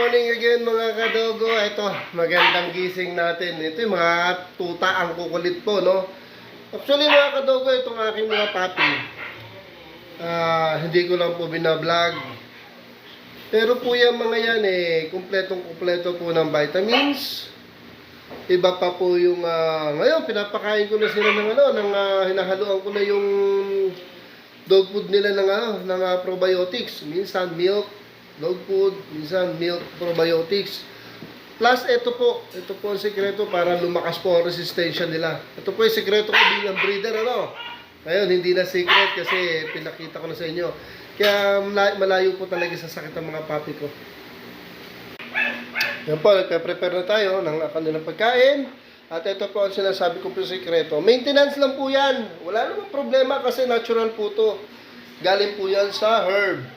morning again mga kadogo. Ito, magandang gising natin. Ito yung mga tuta ang kukulit po, no? Actually mga kadogo, itong aking mga papi, hindi ko lang po binablog. Pero po yung mga yan kumpletong-kumpleto po ng vitamins. Iba pa po yung, ngayon pinapakain ko na sila ng hinahaluan ko na yung dog food nila ng probiotics. Minsan milk, dog food, minsan milk, probiotics. Plus, ito po ang sekreto para lumakas po ang resistensya nila. Ito po yung sekreto ko bilang breeder, Ngayon, hindi na secret kasi pinakita ko na sa inyo. Kaya malayo po talaga sa sakit ng mga papi ko. Yan po, nagpe-prepare na tayo ng kanilang pagkain. At ito po ang sinasabi ko po yung sekreto. Maintenance lang po yan. Wala namang problema kasi natural po to. Galing po yan sa herb.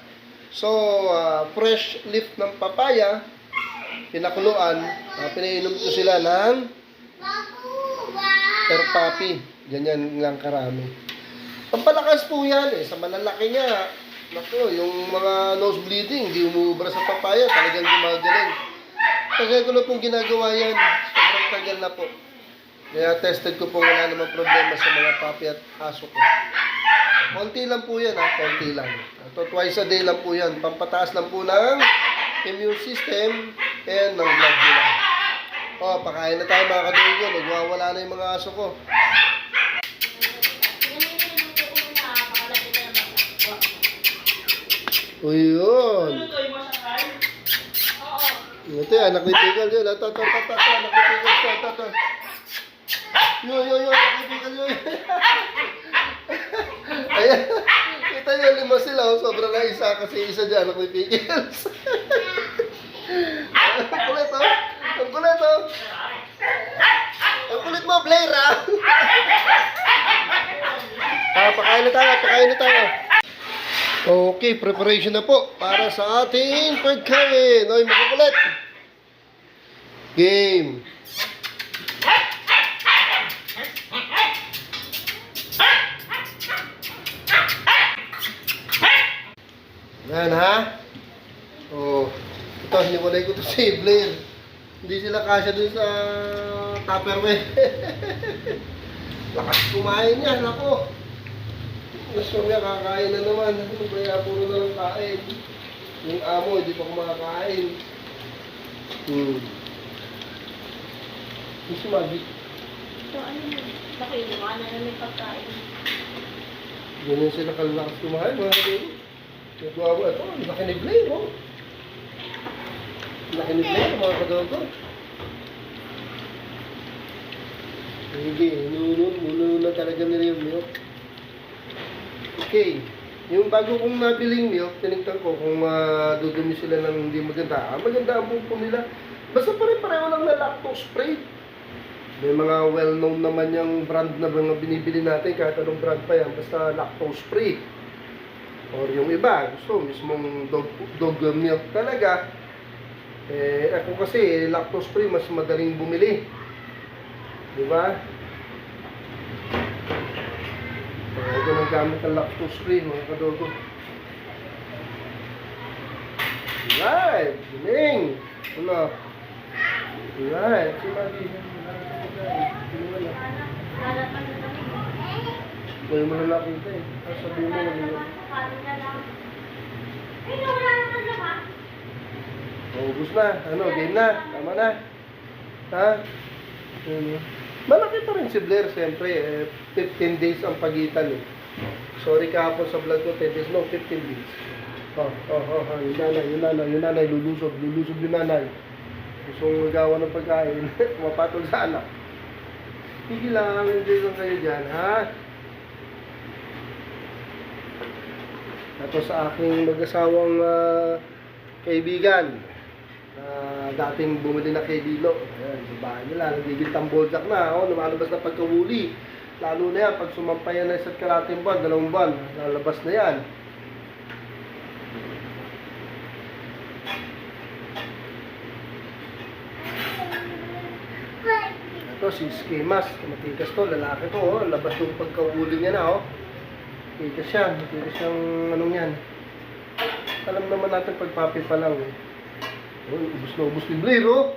So, fresh leaf ng papaya, pinakuluan, pinainom ko sila ng per papi. Ganyan lang karami. Pampalakas po yan sa malalaki niya. Naku, yung mga nose bleeding, hindi umuubra sa papaya, talagang gumagaling. Tagal ko na pong ginagawa yan. Sobrang tagal na po. Kaya tested ko po, wala namang problema sa mga papi at aso ko. Konti lang po yan, konti lang. Ito, twice a day lang po yan. Pampataas lang po ng immune system and ng blood nila. Pakain na tayo mga kadogo. Nagwawala na yung mga aso ko. O yun. Ito yan, anak ni Pickle yun. Anak ni Pickle. Yun, anak ni Pickle yun. Ayan, kita nyo, 5 sila. Sobrang na isa kasi isa dyan, anak ni Pickles. Ang kulit, Ang kulit, Ang kulit mo, Blair, Pakain na tayo. Okay, preparation na po para sa ating pagkain. Oy, makukulit. Game. Yan, ha? Ito, hiniwalay ko ito si Blair. Hindi sila kasya dun sa Tupperware. Lakas kumain yan, ako. Gusto niya, kakain na naman. Kaya puro na lang kain. Yung amo, hindi pa kumakain. Gusto magic. So, ano yun? Nakiluwa na may pagkain. Ganyan sila kalakas kumain, mga kapatid. Nagwawa ito, laki ni Blair, Laki ni Blair, mga kadogo. Hindi, nuno na talaga nila yung milk. Okay, yung bago kong nabiling milk, tinignan ko kung dudumi sila ng hindi maganda. Maganda ang buko nila. Basta pare-pareho lang na lactose free. May mga well-known naman yung brand na mga binibili natin, kahit anong brand pa yan, basta lactose free. Or yung iba, gusto mismong dog milk talaga. Ako kasi, lactose free, mas madaling bumili. Diba? Ito nang gamit ng lactose free, mga kadogo. Right! Galing! Wala. Right! Sinabi. Wala mo na nakita sabi mo wala yun. Ubus na. Game na. Tama na. Ha? Malaki pa rin si Blair, siyempre. 15 days ang pagitan, Sorry kahapon sa vlog ko, 10 days. No, 15 days. Yung nanay. Lulusob yung nanay. Gusto mong magawa ng pagkain. Mapatol sa anak. Sige lang, enjoy lang kayo dyan, ha? Ito sa aking mag-asawang kaibigan. Dating bumili na kay Dilo. Ayan, sa bahay nila, nagiging tamboljak na. Lumalabas na pagkahuli. Lalo na yan, pag sumampayan na isa't kalating buwan, 2 buwan, lalabas na yan. Ito si Schemas, matikas to, lalaki to, labas yung pagkahuli niya na, matikas siyang anong yan. Alam naman natin pag papi pa lang, Uy, ubus ni Blair, oh.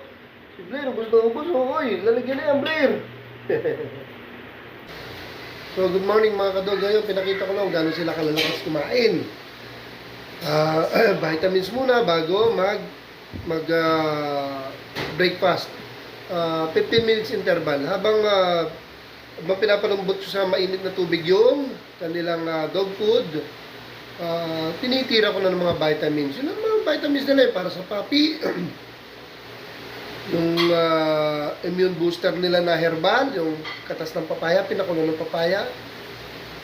Si Blair, ubus na ubus, oh. Uy, lalagyan na yan, Blair. So, good morning mga kadog. Ngayon, pinakita ko lang gano'n sila kalalakas kumain. Vitamins muna bago breakfast. 15 minutes interval. Habang pinapalambot ko sa mainit na tubig yung kanilang dog food, tinitira ko na ng mga vitamins. Yun ang mga vitamins nila para sa puppy. Yung immune booster nila na herbal, yung katas ng papaya, pinakulo ng papaya.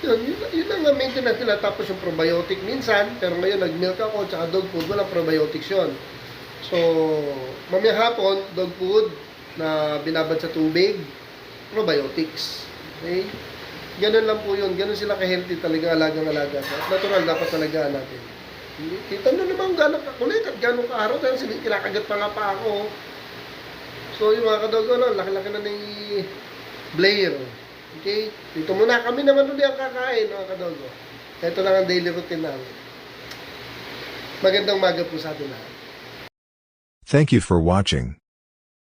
Yun ang maintenance nila. Tapos yung probiotic minsan, pero ngayon nag-milk ako, tsaka dog food, walang probiotics yun. So, mamaya hapon, dog food na binabad sa tubig, probiotics. Okay? Ganun lang po yun. Ganun sila ka-healthy talaga, alagang-alaga. At natural, dapat talagaan natin. Kita nyo naman gano'ng kakulit at gano'ng kaaraw. Dahil kinakagat pa nga pa ako. So, yung mga kadogo, laki-laki na ni Blair. Okay? Dito muna. Kami naman ulit ang kakain, mga kadogo. Ito lang ang daily routine namin. Magandang maga po sa atin lahat. Thank you for watching.